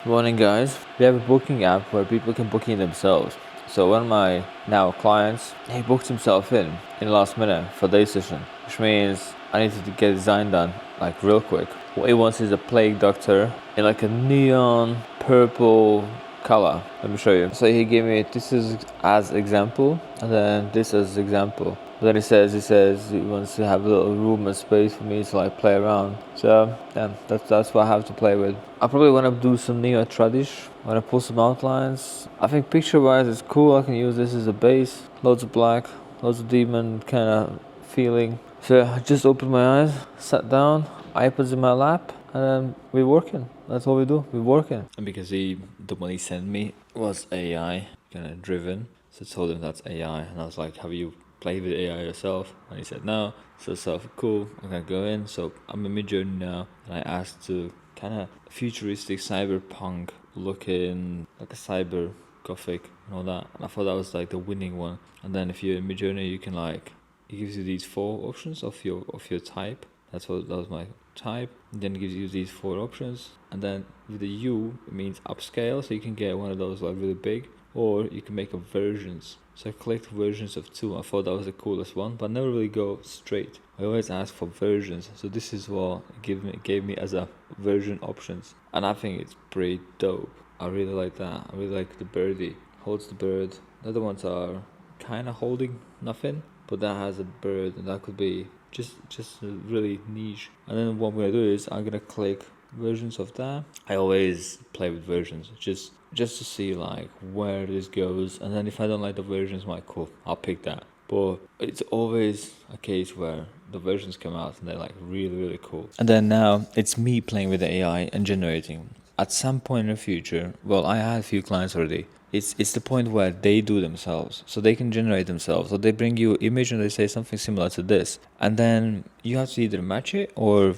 Morning, guys. We have a booking app where people can book in themselves. So one of my now clients, he booked himself in the last minute for day session, which means I need to get design done like real quick. What he wants is a plague doctor in like a neon purple color. Let me show you. So he gave me this is as example, and then this as example. Then he wants to have a little room and space for me to like play around. So yeah, that's what I have to play with. I probably want to do some neo tradish. Want to pull some outlines. I think picture wise it's cool. I can use this as a base. Loads of black, loads of demon kind of feeling. So I just opened my eyes, sat down, iPad's in my lap, and then we're working. That's what we do. We're working. And because the one he sent me was AI kind of driven, so I told him that's AI, and I was like, "Have you played with AI yourself?" And he said no. So cool. I'm gonna go in. So I'm in Midjourney now, and I asked to kind of futuristic cyberpunk looking, like a cyber gothic and all that. And I thought that was like the winning one. And then if you're in Midjourney, you can like it gives you these 4 options of your type. That was my type. And then it gives you these 4 options, and then with the U it means upscale, so you can get one of those like really big, or you can make up versions. So I collect versions of 2. I thought that was the coolest one, but I never really go straight. I always ask for versions. So this is what it gave me as a version options, and I think it's pretty dope. I really like that. I really like the birdie holds the bird. The other ones are kind of holding nothing, but that has a bird, and that could be just really niche. And then what I'm gonna do is I'm gonna click versions of that. I always play with versions just to see like where this goes, and then if I don't like the versions, I'm like cool, I'll pick that. But it's always a case where the versions come out and they're like really cool. And then now it's me playing with the AI and generating. At some point in the future, well, I had a few clients already. It's the point where they do themselves, so they can generate themselves. So they bring you image and they say something similar to this, and then you have to either match it or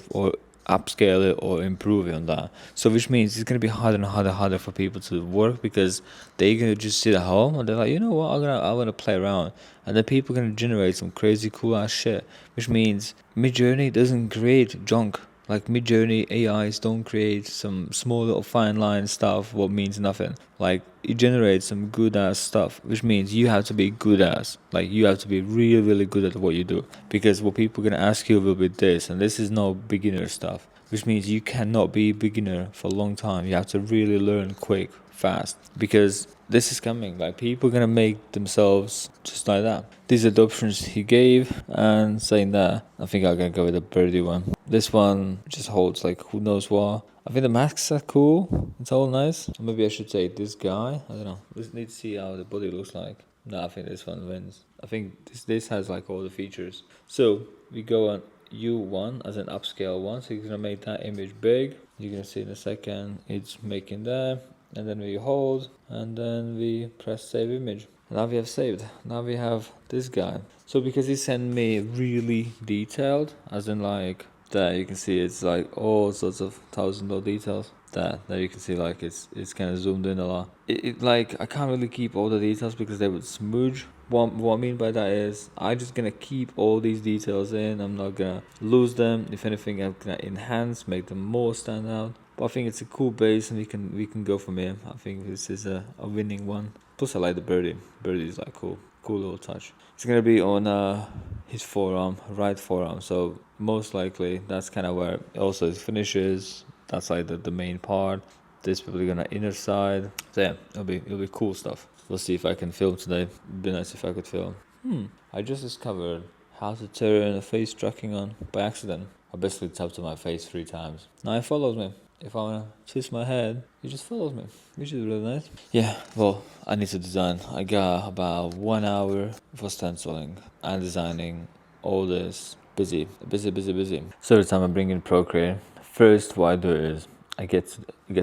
upscale it or improve it on that. So which means it's gonna be harder and harder for people to work, because they're gonna just sit at home and they're like, you know what, I'm gonna play around, and then people are gonna generate some crazy cool ass shit. Which means Midjourney doesn't create junk. Like Midjourney AIs don't create some small little fine line stuff what means nothing. Like it generates some good ass stuff, which means you have to be good ass. Like you have to be really good at what you do, because what people are gonna ask you will be this, and this is no beginner stuff. Which means you cannot be a beginner for a long time. You have to really learn quick, fast, because this is coming. Like people are gonna make themselves just like that. These are the options he gave, and saying that, I think I'm gonna go with the birdie one. This one just holds like who knows what. I think the masks are cool. It's all nice. Maybe I should say this guy. I don't know. Just need to see how the body looks like. No, I think this one wins. I think this has like all the features. So we go on U1 as an upscale one. So you're gonna make that image big. You're gonna see in a second it's making that, and then we hold, and then we press save image. Now we have saved. Now we have this guy. So because he sent me really detailed, as in like there you can see it's like all sorts of $1,000 details. There you can see like it's kind of zoomed in a lot. It like I can't really keep all the details because they would smudge. What I mean by that is I'm just gonna keep all these details in. I'm not gonna lose them. If anything, I'm gonna enhance, make them more stand out. But I think it's a cool base, and we can go from here. I think this is a winning one. Plus I like the birdie. Birdie is like cool little touch. It's gonna be on his forearm, right forearm. So most likely that's kind of where also it finishes. That's like the main part. This probably gonna inner side. So yeah, it'll be cool stuff. We'll see if I can film today. It'd be nice if I could film. I just discovered how to turn a face tracking on by accident. I basically tapped on my face 3 times. Now it follows me. If I wanna twist my head, it just follows me, which is really nice. Yeah, well, I need to design. I got about 1 hour for stenciling and designing all this. Busy. So every time I bring in Procreate, first what I do is I get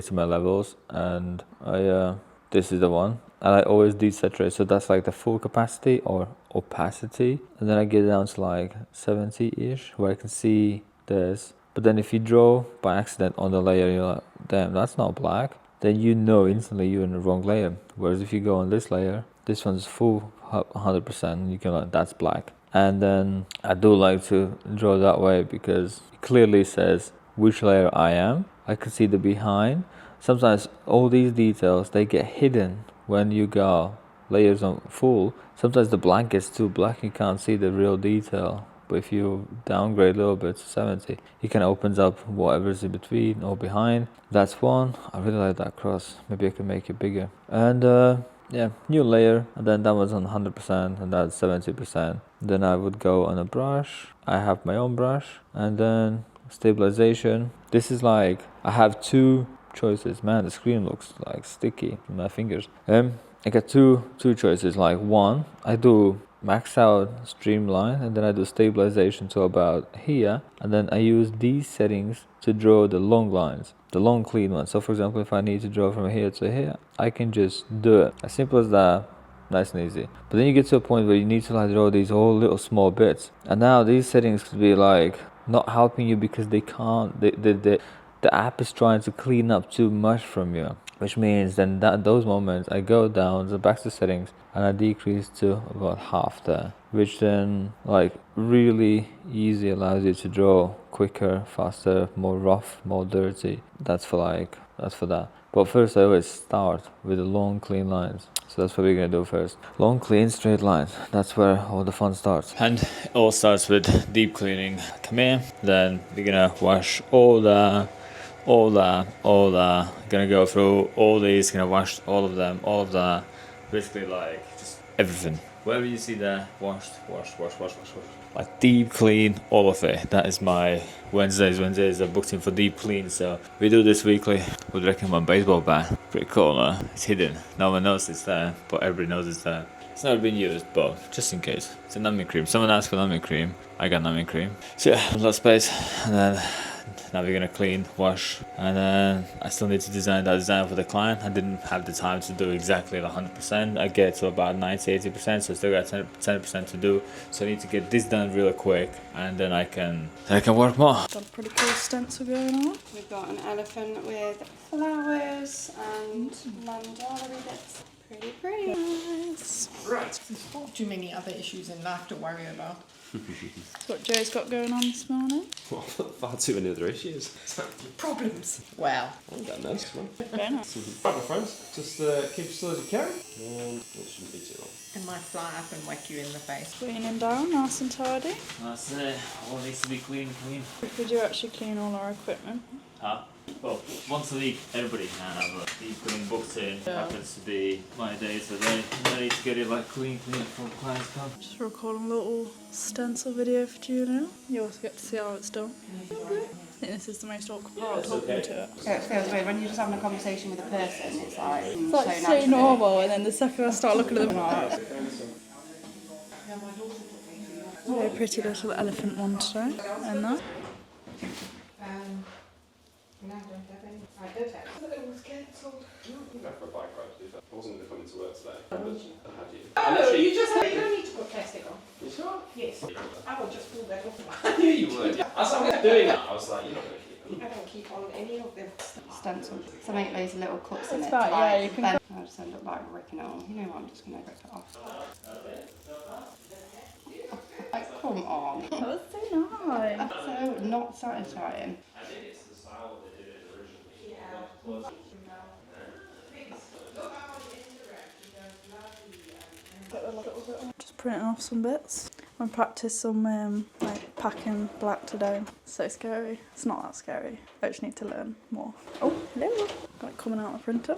to my levels, and I this is the one, and I always desaturate. So that's like the full capacity or opacity, and then I get down to like 70-ish, where I can see this. But then if you draw by accident on the layer, you're like, damn, that's not black. Then you know instantly you're in the wrong layer. Whereas if you go on this layer, this one's full 100%, you can like, that's black. And then I do like to draw that way because it clearly says which layer I am. I can see the behind. sometimes all these details, they get hidden when you got layers on full. Sometimes the blank gets too black, you can't see the real detail. But if you downgrade a little bit to 70, it kind of opens up whatever's in between or behind. That's one. I really like that cross. Maybe I can make it bigger. And yeah, new layer, and then that was on 100%, and that's 70%. Then I would go on a brush. I have my own brush, and then stabilization. This is like, I have two choices. Man, the screen looks like sticky in my fingers. I got two choices. Like one, I do max out streamline, and then I do stabilization to about here, and then I use these settings to draw the long lines, the long clean ones. So for example, if I need to draw from here to here, I can just do it. As simple as that. Nice and easy. But then you get to a point where you need to like draw these whole little small bits, and now these settings could be like not helping you because they can't, the app is trying to clean up too much from you, which means then that those moments I go down, so back to settings, and I decrease to about half there, which then like really easy allows you to draw quicker, faster, more rough, more dirty. That's for that. But first I always start with the long clean lines. So that's what we're gonna do first. Long clean straight lines. That's where all the fun starts. And it all starts with deep cleaning. Come here, then we're gonna wash all that. Gonna go through all these, gonna wash all of them, all of that. Basically like just everything. Wherever you see that, wash. Like deep clean, all of it. That is my Wednesdays. Wednesdays are booked in for deep clean, so we do this weekly. Would recommend my baseball bat. Pretty cool, huh? It's hidden. No one knows it's there, but everybody knows it's there. It's never been used, but just in case. It's a numbing cream. Someone asked for numbing cream. I got numbing cream. So yeah, a lot of space, and then now we're gonna clean, wash, and then I still need to design that design for the client. I didn't have the time to do exactly 100%. I get to about 90-80%, so I still got 10% to do. So I need to get this done really quick, and then I can work more. Got a pretty cool stencil going on. We've got an elephant with flowers and mandala bits. Pretty nice. Right, there's far too many other issues in life to worry about. That's what Joe's got going on this morning. Well, far too many other issues. Problems. Well, I ain't got none. Very nice. Right, my friends, just keep as still as you can, and it shouldn't be too long. it might fly up and whack you in the face. Cleaning down, nice and tidy. That's it. All needs to be clean. We do actually clean all our equipment. Huh? Well, once a week, everybody can have a deep clean booked in. Yeah. Happens to be my day today. I need to get it like clean before clients come. Just recording a little stencil video for Julia. You also get to see how it's done. I think this is the most awkward part, talking to it. Yeah, it feels weird when you're just having a conversation with a person. It's like It's like so normal, and then the second I start looking at them, very pretty little elephant one today, and that. I wasn't going to come into work today. Oh, you don't need to put plastic on. You sure? Yes. I will just pull that off. I knew you would. As I was doing that, I was like, you're not going to keep them. I don't keep on any of them. Stencil. So make those little cuts in It's it. fine, yeah, you can then I'll just end up like ripping it on. You know what, I'm just going to rip it off. Like, come on. That was so nice. That's so not satisfying. Just printing off some bits. I practiced some like packing black today. So scary. It's not that scary. I just need to learn more. Oh, hello. Like coming out of the printer.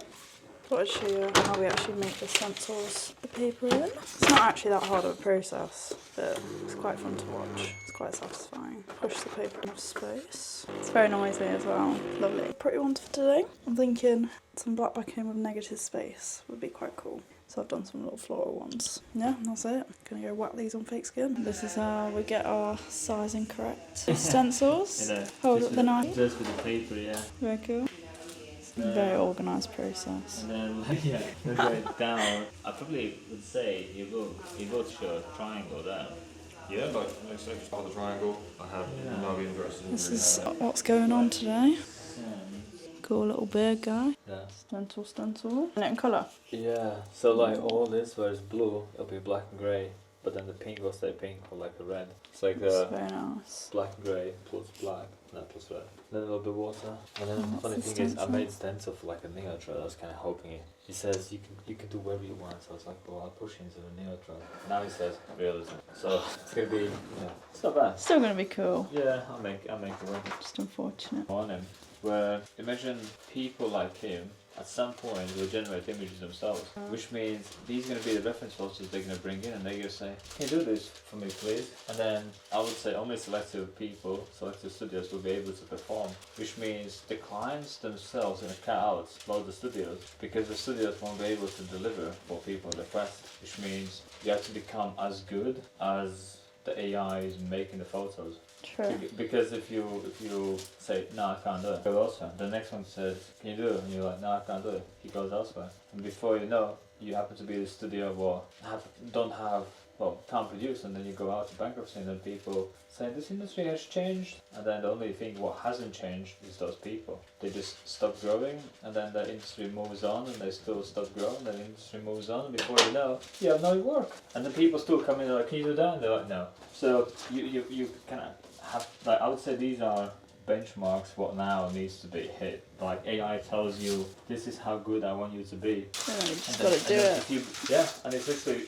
Thought I'd show you how we actually make the stencils, the paper in. It's not actually that hard of a process, but it's quite fun to watch. It's quite satisfying. Push the paper enough space. It's very noisy as well. Lovely. Pretty ones for today. I'm thinking some black backing with negative space would be quite cool. So I've done some little floral ones. Yeah, that's it. Gonna go whack these on fake skin. This is how we get our sizing correct. Stencils. Hold up the knife. Just with the paper, yeah. Very cool. Very organised process. And then, yeah, then going down, I probably would say you go to show a triangle there. Yeah, like next time, just hold the triangle. I have no interest in This is what's going on today. Yeah. Cool little bird guy. Yeah. Stencil. And it in colour. Yeah, so like all this where it's blue, it'll be black and grey. but then the pink will stay pink or like a red. It's like That's very nice. black and grey plus black, not plus red. Then a little bit water. And then the funny that's the thing is, I stencil. made stencil for like a neo trail. I was kind of hoping it. He says you can do whatever you want. So I was like, well, I'll push into the neo trail. Now he says realism. So it's gonna be, it's not bad. Still gonna be cool. Yeah, I'll make it work. Just unfortunate. On him, where imagine people like him at some point will generate images themselves, which means these are going to be the reference photos they're going to bring in, and they're going to say, can you do this for me please? And then I would say only selective people, selective studios will be able to perform, which means the clients themselves are going to cut out loads of the studios, because the studios won't be able to deliver what people request, which means you have to become as good as the AI is making the photos. True. Because if you say, no, I can't do it, go elsewhere. The next one says, can you do it? And you're like, no, I can't do it. He goes elsewhere. And before you know, you happen to be the studio or can't produce, and then you go out to bankruptcy, and then people say, this industry has changed. And then the only thing what hasn't changed is those people. They just stop growing, and then the industry moves on, and they still stop growing, then the industry moves on, and before you know, you have no work. And then people still come in and like, can you do that? And they're like, no. So you kind of have, like, I would say these are benchmarks what now needs to be hit. Like AI tells you, this is how good I want you to be. Yeah, you just And gotta do it. And it's literally,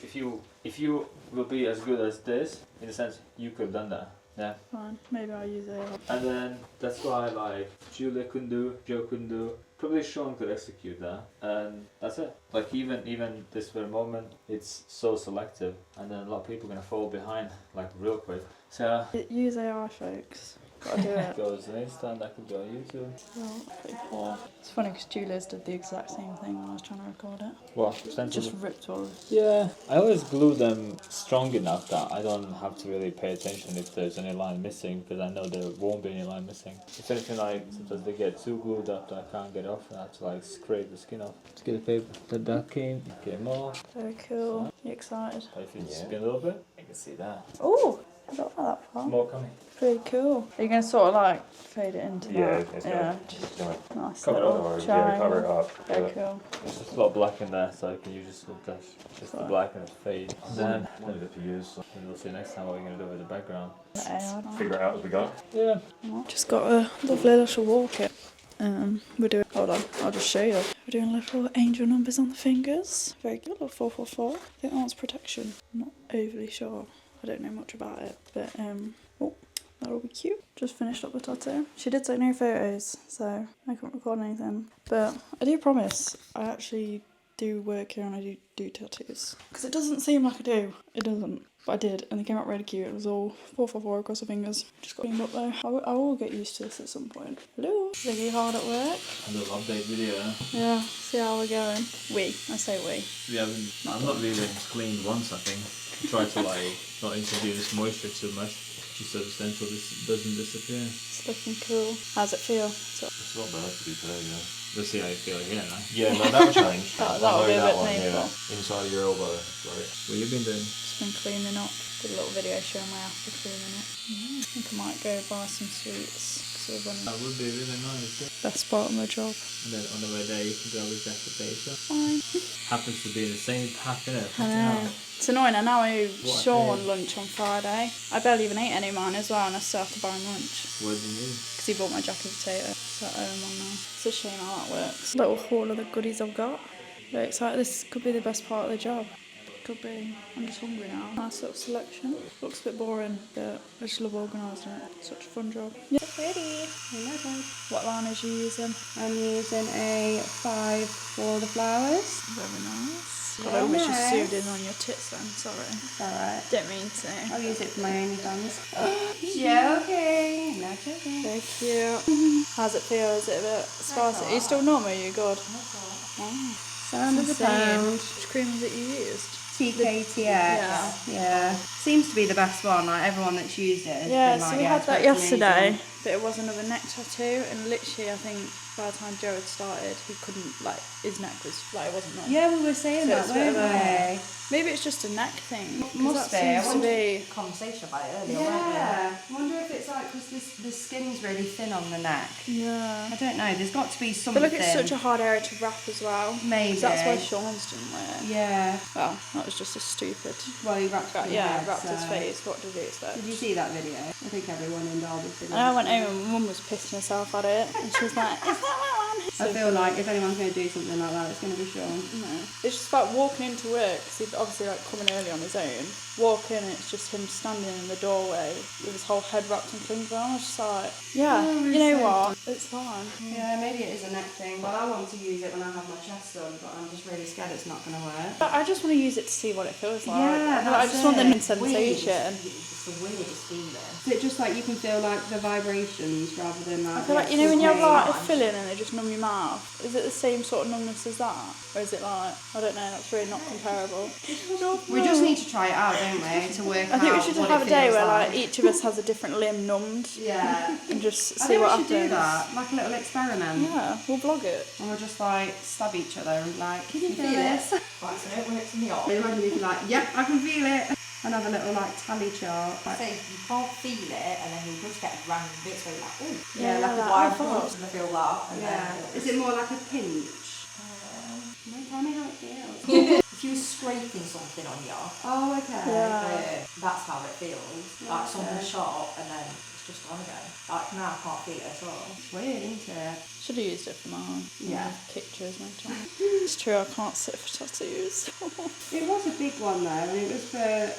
if you will be as good as this, in a sense, you could have done that. Yeah. Fine. Maybe I'll use it. And then that's why like Julia couldn't do, Joe couldn't do. Probably Sean could execute that, and that's it. Like even this very moment, it's so selective, and then a lot of people are gonna fall behind like real quick. So Use AI, folks. Gotta do it. goes on Insta, that could go on YouTube. Well, pretty poor. It's funny because Julia's did the exact same thing when I was trying to record it. What? Just ripped all. Yeah, I always glue them strong enough that I don't have to really pay attention if there's any line missing, because I know there won't be any line missing. If anything, like sometimes they get too glued up that I can't get off, and I have to like scrape the skin off. Let's get the paper, the back in, get more. Very cool. You excited? If you spin a little bit, you can see that. Oh, I got that far. More coming. Pretty cool. Are you gonna sort of like fade it into Yeah, that? it's Yeah. good. Just do it. Nice Cover it little up, triangle. cover it up. Very Yeah. cool. There's just a lot of black in there, so you can use just the black and it fade. Then Wanted it to use. So we'll see next time what we're gonna do with the background. AI. figure it out as we go. Yeah. Just got a lovely little wall kit. We're doing, hold on, I'll just show you. We're doing little angel numbers on the fingers. Very good, little 444. I think that one's protection. I'm not overly sure. I don't know much about it, but that'll be cute. Just finished up the tattoo. She did say no photos, so I couldn't record anything. But I do promise, I actually do work here and I do tattoos. Because it doesn't seem like I do. It doesn't. But I did, and they came out really cute. It was all 444 across the fingers. Just got cleaned up though. I will get used to this at some point. Hello. Ziggy hard at work. A little update video. Yeah, see how we're going. I say we. We haven't. I've not really cleaned once. I think. Try to like not introduce moisture too much, just so the stencil doesn't disappear. It's looking cool. How's it feel? So, It's not bad to be fair, yeah. Let's see how you feel here now. Yeah, no, that'll change. That'll be a that bit one, painful. yeah. Inside of your elbow, right? What you been doing? just been cleaning up. Did a little video showing my after cleaning it. I think I might go buy some sweets. Because we're running. That would be really nice. Best part of my job. And then on the way there, you can grab a jacket paper. Fine. Happens to be in the same pack, innit? I know. It's annoying. I know I owe What a Sean pain. lunch on Friday. I barely even ate any of mine as well, and I still have to buy him lunch. What do you need? Because he bought my jacket potato. So I owe him one now. It's a shame how that works. Little haul of the goodies I've got. Very excited. This could be the best part of the job. Could be. I'm just hungry now. Nice little selection. Looks a bit boring, but I just love organising it. Such a fun job. Yeah. Ready. What liners are you using? I'm using a 5 for the flowers. Very nice. Very God, I wish you nice. zoomed in on your tits then. Sorry. It's alright. Didn't mean to. I'll use it for my OnlyFans. Joking. Not joking. Very cute. How's it feel? Is it a bit spicy? Are you still normal? Are you good? £7 a pound. Which cream is it you used? TKTX. Yeah. Yeah. Seems to be the best one. Like everyone that's used it has Yeah, been so like, we yeah, had it's that worked yesterday. amazing. but it was another neck tattoo, and literally I think by the time Joe had started, he couldn't, like, his neck was, like, it wasn't numb. Yeah, we were saying So that, it's a bit weren't of we? Maybe it's just a neck thing. 'Cause Must that be. I seems to wonder- be. Conversation about it earlier, Yeah. I wonder if it's like because the skin's really thin on the neck. Yeah. I don't know. There's got to be I something. feel like it's such a hard area to wrap as well. Maybe. 'Cause that's why Sean's didn't wear. Yeah. Well, that was just a stupid. Well, he wrapped his head, wrapped his so- face. What did he expect? Did you see that video? I think everyone in Derby's seen And I it. went home and my mum was pissing herself at it, and she was like, "Is that my one?" I feel like if anyone's going to do something like that, it's going to be Sean. No. It's just about walking into work, because he'd obviously like coming early on his own. Walk in and it's just him standing in the doorway with his whole head wrapped in cling film. I was just like, yeah, Oh, you know so what? It's fine. Yeah, maybe it is a neck thing. Well, I want to use it when I have my chest done, but I'm just really scared it's not going to work. But I just want to use it to see what it feels like. Yeah, Like, I that's just want the it. sensation. It's the weirdest feeling. Is it just like you can feel like the vibrations rather than like... I feel like, you know when you have like a filling and they just numb your mouth, is it the same sort of numbness as that? Or is it like, I don't know, that's really not comparable. We just need to try it out, don't we, to work I think we out should what have it a day feels where like each of us has a different limb numbed Yeah. and just I see think what we should happens. do that, like a little experiment. Yeah, we'll vlog it. And we'll just like stab each other and like, can you feel Feel it? this? Right, so it works in the arm. Imagine if you're like, yep, I can feel it. And have a little like tally chart. So you can't feel it, and then you just get random bits where you're like, oh, Yeah, like a like, wire oh, pulse, and I feel that. And Yeah. then Is it more like a pinch? Don't tell me how it feels. if you were scraping something on you, Oh, okay. Yeah. that's how it feels. Like something Okay. sharp, and then it's just gone again. Like now I can't feel it at all. It's weird, isn't it? Should have used it for mine. Yeah. Pictures, no time. It's true, I can't sit for tattoos. It was a big one though, and it was for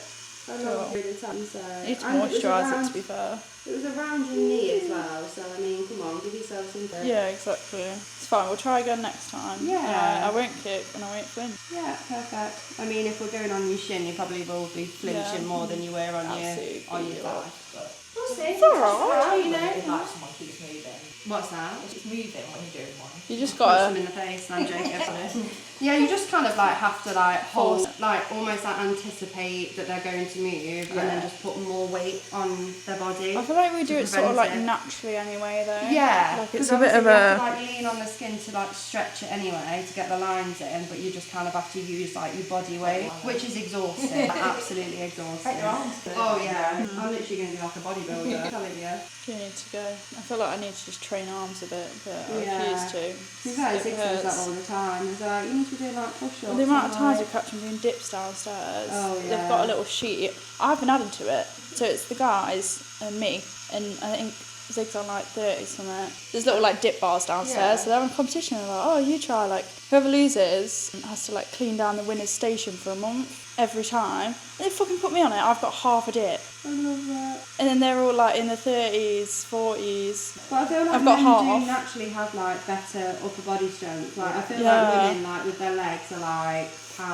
a long period of time, so... You need to and it was moisturise it, around- to be fair. It was around your knee as well, so I mean, come on, give yourself something. Yeah, exactly. It's fine, we'll try again next time. Yeah. I won't kick and I won't flinch. Yeah, perfect. I mean, if we're going on your shin, you probably will be flinching Yeah. more than you were on Absolutely. your thigh. But We'll see. It's alright, You know, it's like someone keeps moving. what's that? It's moving when you're doing one. You just Punch gotta. them in the face, and I'm joking. Yeah, you just kind of like have to like hold, like almost like anticipate that they're going to move, and then just put more weight on their body. I feel like we do to it sort of like prevent it. naturally anyway, though. Yeah, Like it's 'cause a bit of obviously you have to, a. like lean on the skin to like stretch it anyway to get the lines in, but you just kind of have to use like your body weight, which is exhausting, absolutely exhausting. Take your arms. Oh yeah, I'm literally going to be like a bodybuilder. I'm telling you. Do you need to go? I feel like I need to just train arms a bit, but I Yeah. refuse to. To be fair, It Ziggy says that hurts. all the time. He's like, you need to do like push-ups. The amount of and, times like- we catch them doing dips downstairs. Oh, They've yeah. got a little sheet. I've been adding to it. So it's the guys and me, and I think Zig's on like 30 something. There's little like dip bars downstairs, Yeah. so they're in competition. They're like, oh, you try. Like whoever loses has to like clean down the winner's station for a month every time. They fucking put me on it. I've got half a dip, I love that. and then they're all like in the 30s, 40s. But I feel like I've got men half. do naturally have like better upper body strength. Like I feel Yeah. like women like with their legs are like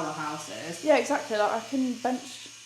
powerhouses. Yeah, exactly. Like I can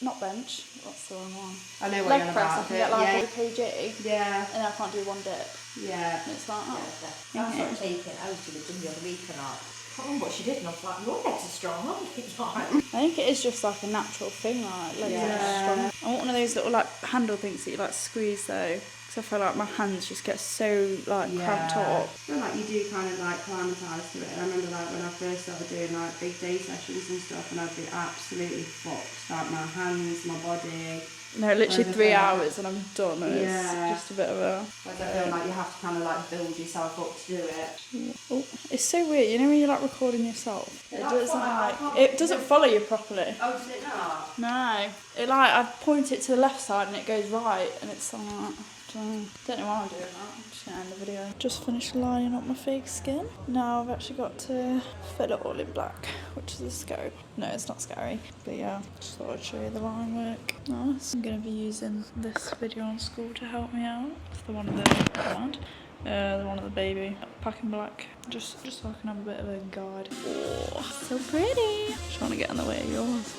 not bench. What's the wrong one? I know what Leg you're on press. I about. can get like yeah. a kg, Yeah. and I can't do one dip. Yeah. And it's like, oh. That's like taking out to the gym the other week and I can't remember what she did, and I was like, your legs are strong, aren't they? Like, I think it is just like a natural thing, like legs are Yeah. strong. I want one of those little like handle things that you like squeeze though, because I feel like my hands just get so like cramped up. I feel like you do kind of like climatise to it. I remember like when I first started doing like big day sessions and stuff, and I'd be absolutely fucked. Like my hands, my body. No, literally Whereas I 3 feel- hours and I'm done. And Yeah. It's just a bit of a. Whereas I feel like you have to kind of like build yourself up to do it. Oh, it's so weird. You know when you're like recording yourself, it That's doesn't why I like can't- it doesn't follow you properly. Oh, does it not? No, it like I point it to the left side and it goes right, and it's like don't know why I'm doing that. I'm just gonna end the video. Just finished lining up my fake skin. Now I've actually got to fill it all in black, which is a scary. No, it's not scary, but yeah, just thought I'd show you the line work. Nice. I'm gonna be using this video on school to help me out. It's the one of the one of the baby packing black, just so I can have a bit of a guide. Oh, so pretty. Just want to get in the way of yours.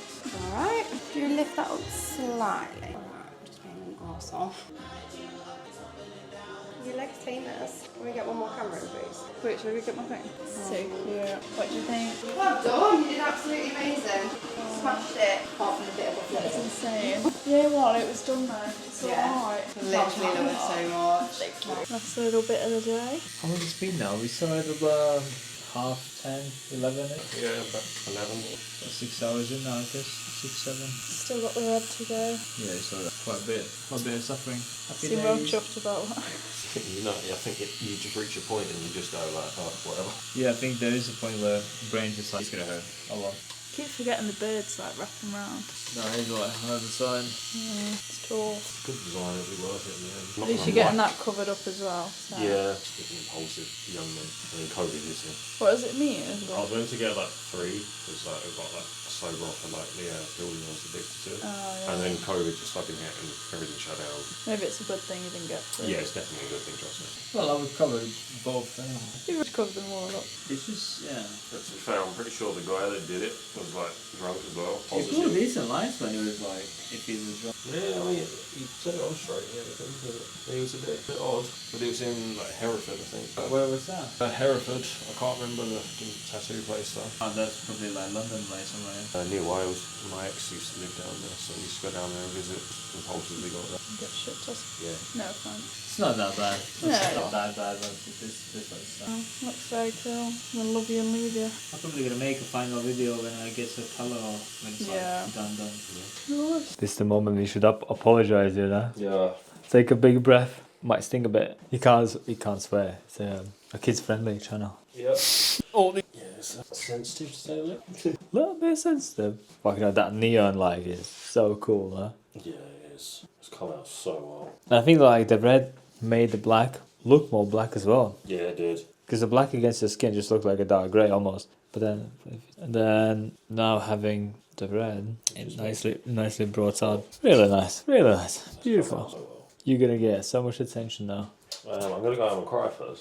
Alright, do you lift that up slightly? Alright, just putting the gloss off. Your legs painless. Can we get one more camera in, please? Wait, should we get my thing? So cute. What do you think? Well done, you did absolutely amazing. Smashed it. Apart from a bit of a flip. It's insane. Yeah, well, it was done though. It's alright. Literally love it so much. Last little bit of the day. How long has it been now? We started about 10:30, 11. Yeah, about 11. 6 hours in now, I guess. 6, 7. Still got the red to go. Yeah, so that's quite a bit of suffering. Happy Seem well days. chuffed about that. You know, I think you just reach a point and you just go like, oh, whatever. Yeah, I think there is a point where the brain just like, it's gonna hurt a lot. Keep forgetting the birds like wrapping around. No, he's like another sign. Yeah, it's tall. Good design, it'll be worth it in the end. At least you're getting that covered up as well. So. Yeah, speaking impulsive young men. I mean, COVID is here. What does it mean? I was meant to get like 3, because like I got like sober off and like the building I was addicted to. Oh, yeah. And then COVID just fucking hit and everything shut down. Maybe it's a good thing you didn't get through. Yeah, it's definitely a good thing, trust me. Well, I would cover both anyway. You've just covered them all up. It's just, yeah. But to be fair, I'm pretty sure the guy that did it was like drunk as well. He pulled decent lines when he was like, if he was drunk. Yeah, I mean, he said it on straight and everything, but it was a bit odd. But it was in like Hereford, I think. Where was that? Hereford, I can't remember the tattoo place though. Oh, that's probably like London way somewhere. Near Wales. My ex used to live down there, so I used to go down there and visit. Impulsively got that. Get shit tossed. Yeah. No offense. It's not that bad. It's Yeah. not that bad, but this like stuff. Oh, looks very cool. We'll love you and leave you. I'm probably gonna make a final video when I get the color or when it's Yeah. like done. Nice. This is the moment you should apologize, you know? Yeah. Take a big breath. Might sting a bit. You can't swear. It's a kids friendly channel. Yep. Oh, yeah, it's sensitive to say that. Little bit sensitive. Fucking hell, that neon light is so cool, huh? Yeah, it is. It's come out so well. And I think like the red made the black look more black as well. Yeah, it did. Because the black against the skin just looked like a dark grey almost. But then now having the red, it nicely brought out. Really nice, beautiful. So well. You're gonna get so much attention now. I'm gonna go home and cry first.